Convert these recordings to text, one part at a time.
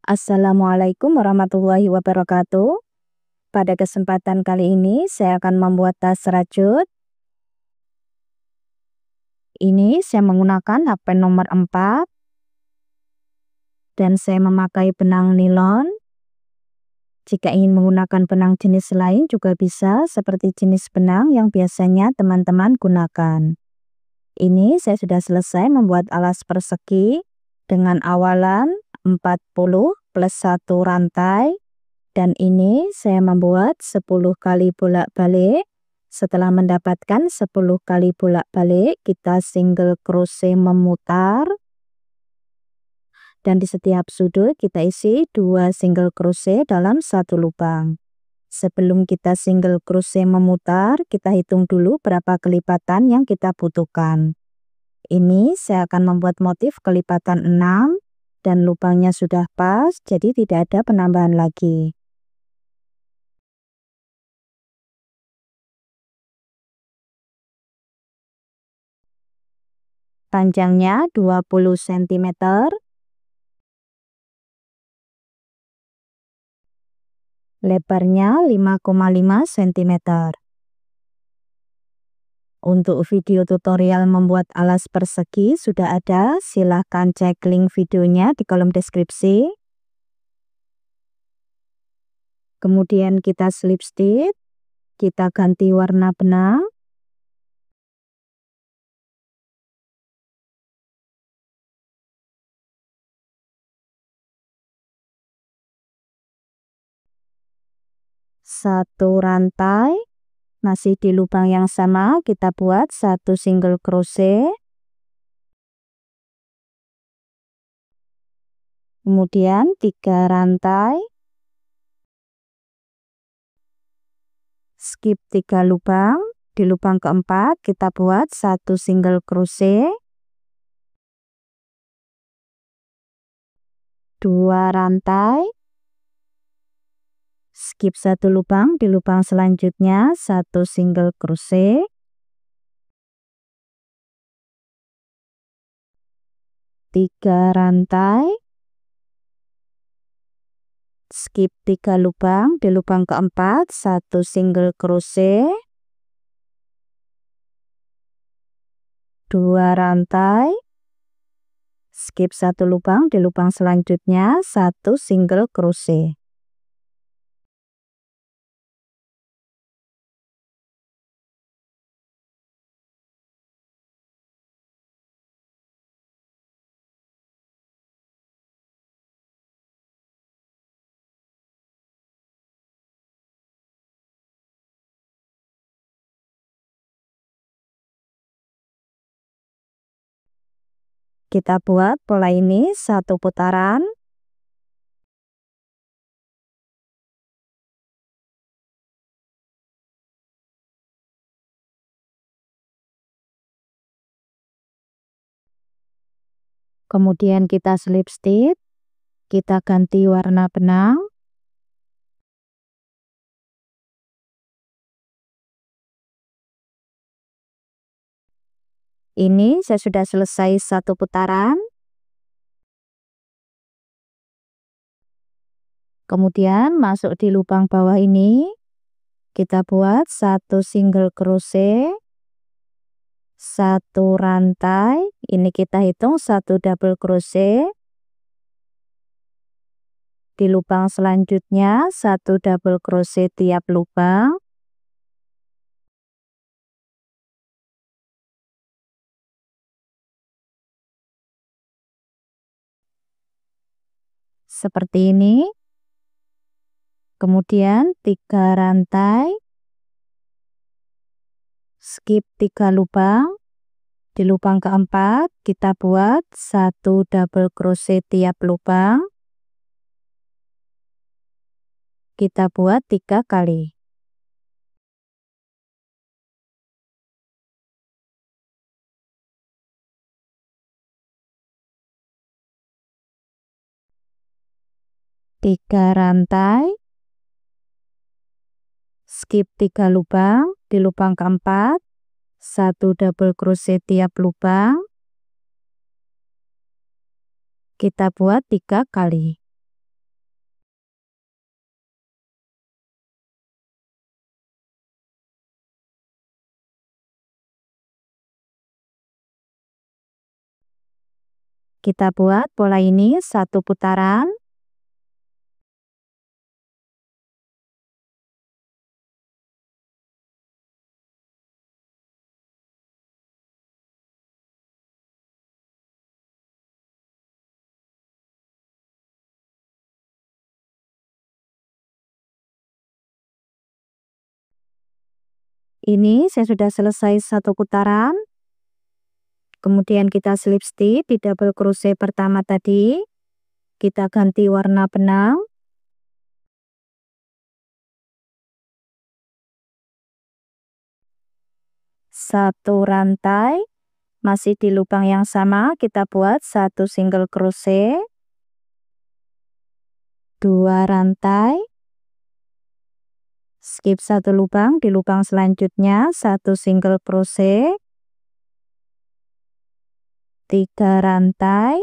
Assalamualaikum warahmatullahi wabarakatuh. Pada kesempatan kali ini saya akan membuat tas rajut. Ini saya menggunakan HP nomor 4 dan saya memakai benang nilon. Jika ingin menggunakan benang jenis lain juga bisa, seperti jenis benang yang biasanya teman-teman gunakan. Ini saya sudah selesai membuat alas persegi dengan awalan 40 plus 1 rantai. Dan ini saya membuat 10 kali bolak-balik. Setelah mendapatkan 10 kali bolak-balik, kita single crochet memutar. Dan di setiap sudut kita isi 2 single crochet dalam satu lubang. Sebelum kita single crochet memutar, kita hitung dulu berapa kelipatan yang kita butuhkan. Ini saya akan membuat motif kelipatan 6 dan lubangnya sudah pas, jadi tidak ada penambahan lagi. Panjangnya 20 cm. Lebarnya 5,5 cm. Untuk video tutorial membuat alas persegi sudah ada, silahkan cek link videonya di kolom deskripsi. Kemudian kita slip stitch, kita ganti warna benang. Satu rantai, masih di lubang yang sama kita buat 1 single crochet. Kemudian 3 rantai. Skip 3 lubang, di lubang keempat kita buat 1 single crochet. 2 rantai. Skip 1 lubang, di lubang selanjutnya 1 single crochet. 3 rantai. Skip 3 lubang, di lubang keempat 1 single crochet. 2 rantai. Skip 1 lubang, di lubang selanjutnya 1 single crochet. Kita buat pola ini 1 putaran. Kemudian kita slip stitch, kita ganti warna benang. Ini saya sudah selesai 1 putaran. Kemudian masuk di lubang bawah ini, kita buat 1 single crochet, 1 rantai. Ini kita hitung 1 double crochet. Di lubang selanjutnya 1 double crochet tiap lubang. Seperti ini. Kemudian 3 rantai. Skip 3 lubang. Di lubang keempat kita buat 1 double crochet tiap lubang. Kita buat 3 kali. Tiga rantai. Skip 3 lubang, di lubang keempat 1 double crochet tiap lubang. Kita buat 3 kali. Kita buat pola ini 1 putaran. Ini saya sudah selesai 1 putaran. Kemudian kita slip stitch di double crochet pertama tadi. Kita ganti warna benang. Satu rantai, masih di lubang yang sama kita buat 1 single crochet, 2 rantai, skip 1 lubang, di lubang selanjutnya 1 single crochet, 3 rantai,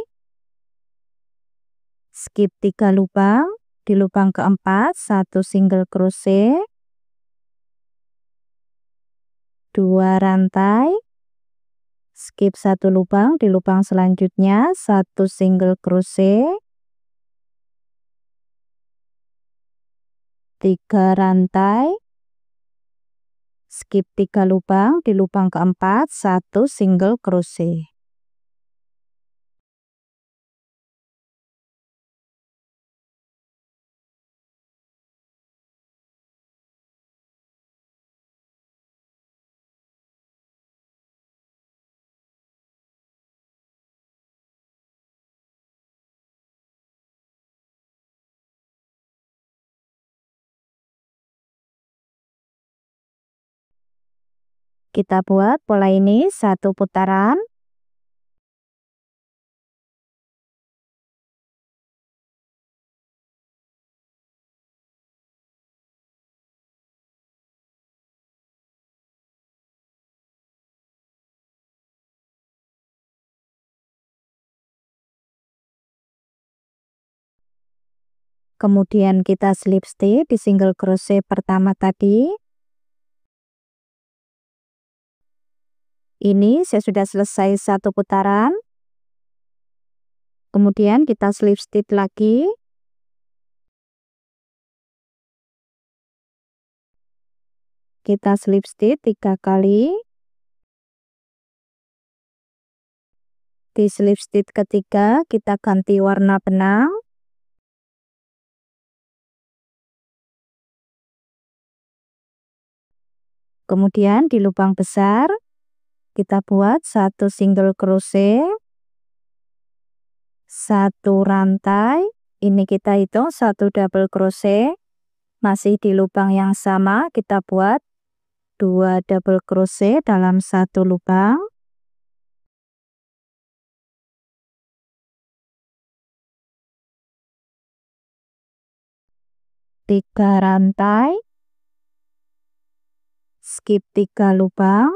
skip 3 lubang, di lubang keempat 1 single crochet, 2 rantai, skip 1 lubang, di lubang selanjutnya 1 single crochet, 3 rantai, skip 3 lubang, di lubang keempat 1 single crochet. Kita buat pola ini 1 putaran. Kemudian kita slip stitch di single crochet pertama tadi. Ini saya sudah selesai 1 putaran. Kemudian kita slip stitch lagi. Kita slip stitch 3 kali. Di slip stitch ketiga kita ganti warna benang. Kemudian di lubang besar kita buat 1 single crochet, 1 rantai, ini kita hitung 1 double crochet, masih di lubang yang sama kita buat 2 double crochet dalam 1 lubang, 3 rantai, skip 3 lubang,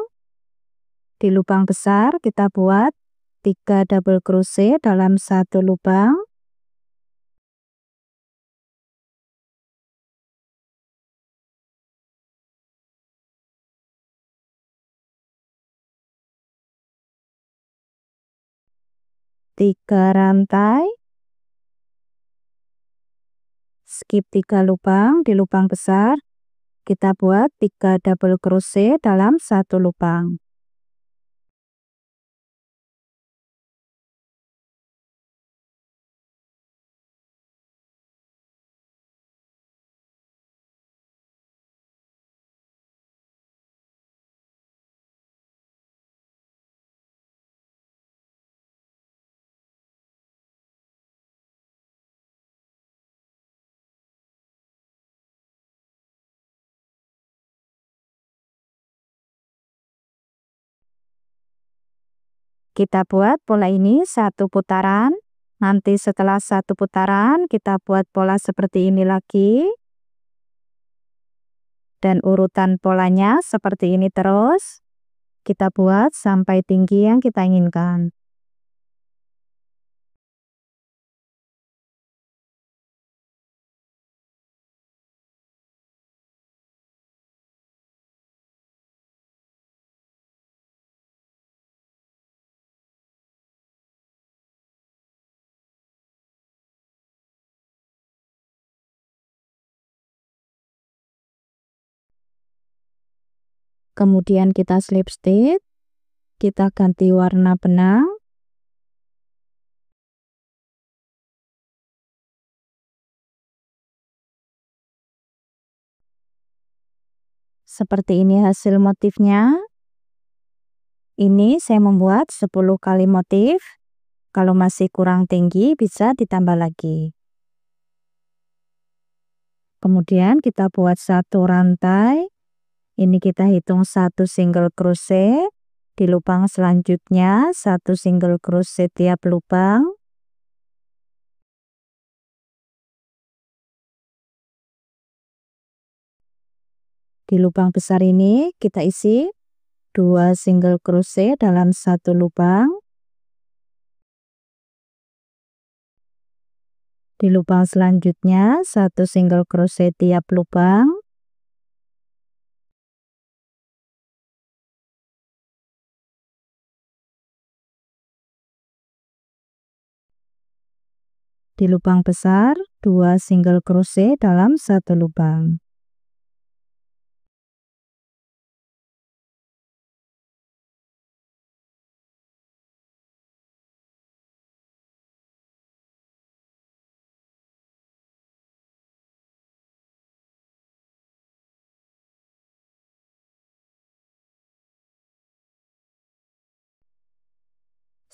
di lubang besar kita buat 3 double crochet dalam 1 lubang, 3 rantai, skip 3 lubang, di lubang besar kita buat 3 double crochet dalam 1 lubang. Kita buat pola ini 1 putaran. Nanti setelah 1 putaran kita buat pola seperti ini lagi. Dan urutan polanya seperti ini terus. Kita buat sampai tinggi yang kita inginkan. Kemudian kita slip stitch, kita ganti warna benang. Seperti ini hasil motifnya. Ini saya membuat 10 kali motif. Kalau masih kurang tinggi bisa ditambah lagi. Kemudian kita buat satu rantai. Ini kita hitung satu single crochet. Di lubang selanjutnya satu single crochet tiap lubang. Di lubang besar ini kita isi 2 single crochet dalam satu lubang. Di lubang selanjutnya satu single crochet tiap lubang. Di lubang besar 2 single crochet dalam satu lubang.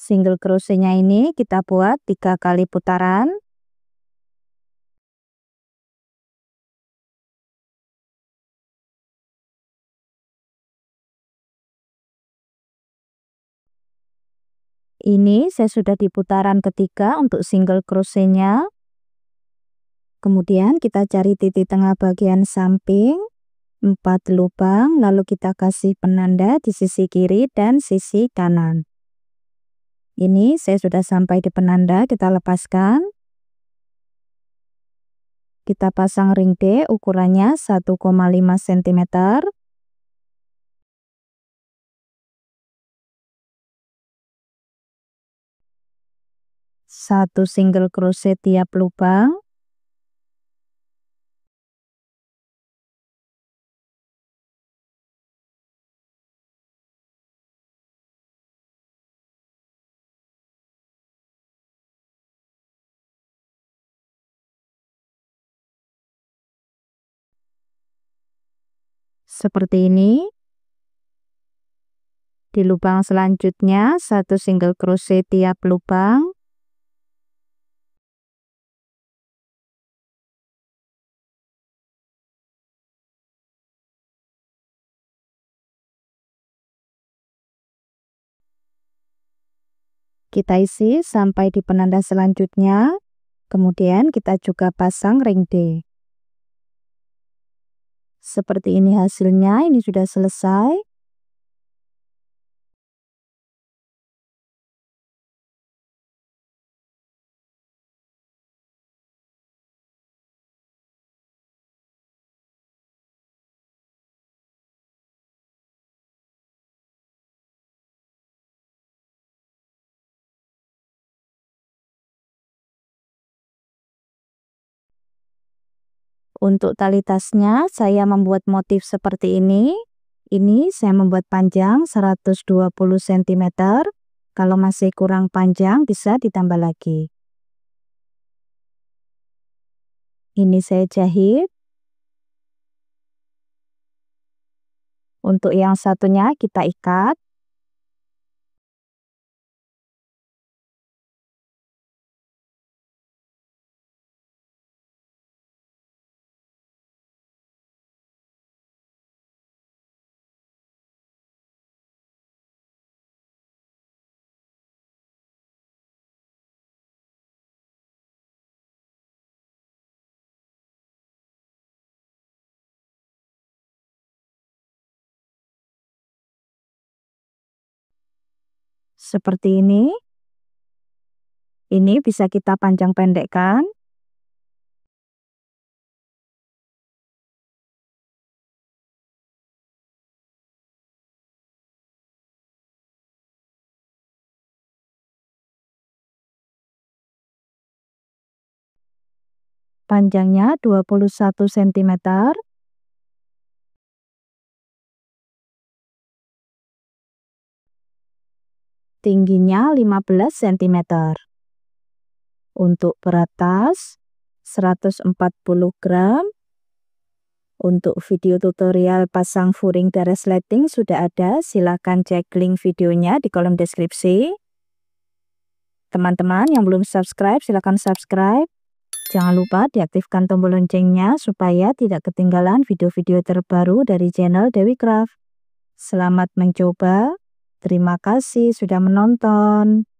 Single crochetnya ini kita buat 3 kali putaran. Ini saya sudah di putaran ketiga untuk single crochetnya. Kemudian kita cari titik tengah bagian samping 4 lubang, lalu kita kasih penanda di sisi kiri dan sisi kanan. Ini saya sudah sampai di penanda, kita lepaskan. Kita pasang ring D ukurannya 1,5 cm. Satu single crochet tiap lubang. Seperti ini. Di lubang selanjutnya satu single crochet tiap lubang. Kita isi sampai di penanda selanjutnya. Kemudian kita juga pasang ring D. Seperti ini hasilnya, ini sudah selesai. Untuk tali tasnya saya membuat motif seperti ini. Ini saya membuat panjang 120 cm. Kalau masih kurang panjang bisa ditambah lagi. Ini saya jahit. Untuk yang satunya kita ikat. Seperti ini. Ini bisa kita panjang pendekkan. Panjangnya 21 cm. tingginya 15 cm. Untuk berat tas 140 gram. Untuk video tutorial pasang furing dan resleting sudah ada, silahkan cek link videonya di kolom deskripsi. Teman-teman yang belum subscribe, silahkan subscribe. Jangan lupa diaktifkan tombol loncengnya supaya tidak ketinggalan video-video terbaru dari channel Dewi Craft. Selamat mencoba. Terima kasih sudah menonton.